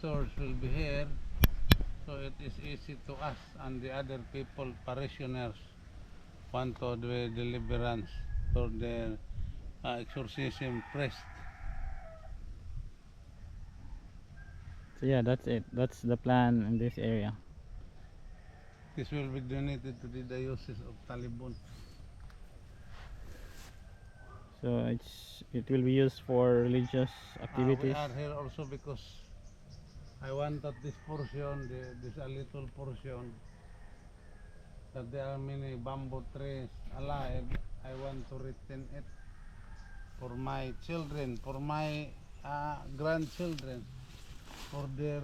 Source will be here, so it is easy to us and the other people, parishioners, want to do deliverance for their exorcism priest. So yeah, that's it. That's the plan in this area. This will be donated to the Diocese of Talibon. So it will be used for religious We activities. are here also because I want that this portion, this a little portion, that there are many bamboo trees alive. I want to retain it for my children, for my grandchildren, for their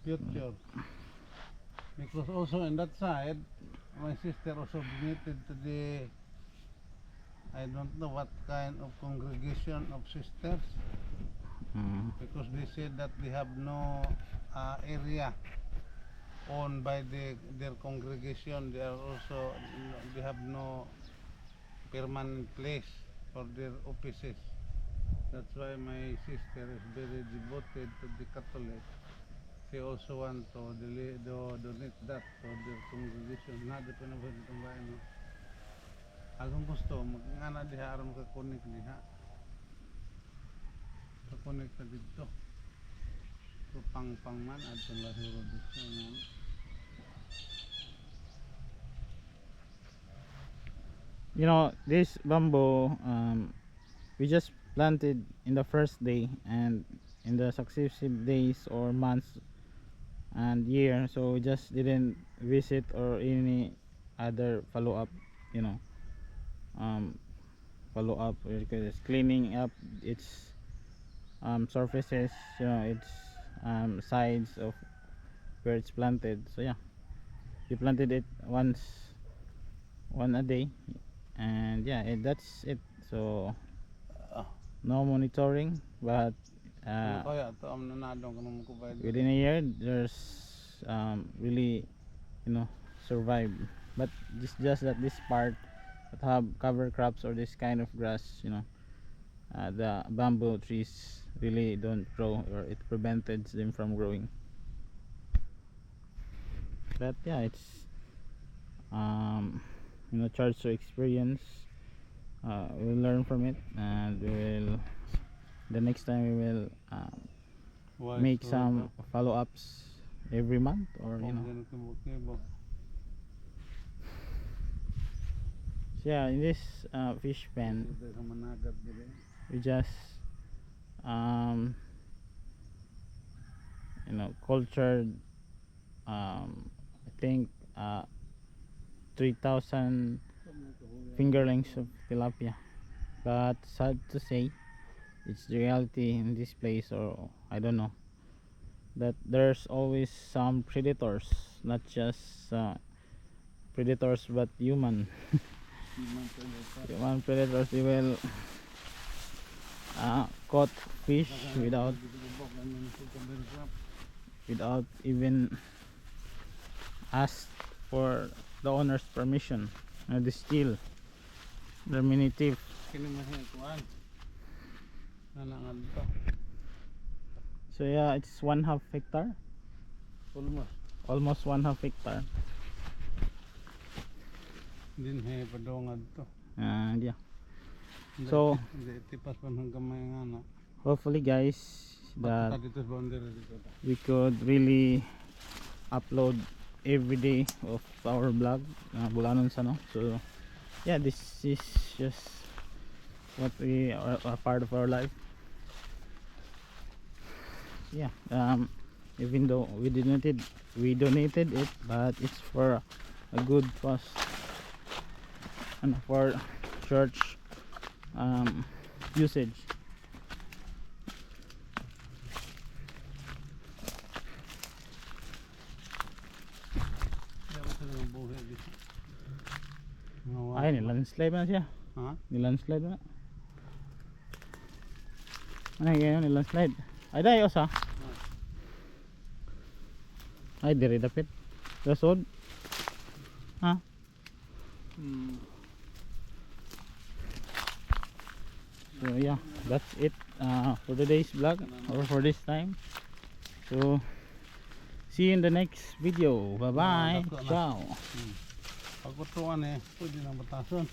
future. Because also in that side, my sister also donated to the, I don't know what kind of congregation of sisters, because they said that they have no area owned by their congregation. They are also, they have no permanent place for their offices. That's why my sister is very devoted to the Catholic. She also want to donate that to their congregation. Na di pa na ba itong bayan, no? Agong gusto mag-ngana diha aron maka-connect diha. Ka-connect na dito. So pang man adto lahiro dito nga. You know, this bamboo, we just planted in the first day, and in the successive days or months and year, so we just didn't visit or any other follow up, you know, follow up because cleaning up its surfaces, you know, its sides of where it's planted. So yeah, we planted it one a day, and yeah, that's it. So no monitoring, but Kaya to am nanadong kanang ko ba. within a year there's really, you know, survive. But just that this part that have cover crops or this kind of grass, you know, the bamboo trees really don't grow, or it prevented them from growing. But yeah, it's you know, charge to experience. We'll learn from it, and we will, the next time we will make some follow-ups every month, or you know. So yeah, in this fish pen, we just you know, cultured I think 3,000 fingerlings of tilapia. But sad to say, it's the reality in this place, or I don't know, that there's always some predators, not just predators but human human predators. They will caught fish without even ask for the owner's permission. They steal. There are many thieves. So yeah, it's 1/2 hectare, almost 1/2 hectare. Din he padongad to. And yeah, so hopefully guys, that we could really upload every day of our vlog, Bulanon Sano. So yeah, this is just what we are, a part of our life. Yeah, even though we donated it, but it's for a good cause and for church usage. Ay, nilandslide na siya. Nilandslide na. Ano yung nilandslide? Ay, dayo sa. Ay, diri dapit. Gasod. Ha? So yeah, that's it for today's vlog or for this time. So see you in the next video. Bye bye. dako na. Ciao. Pag utuan eh, pwede na batason.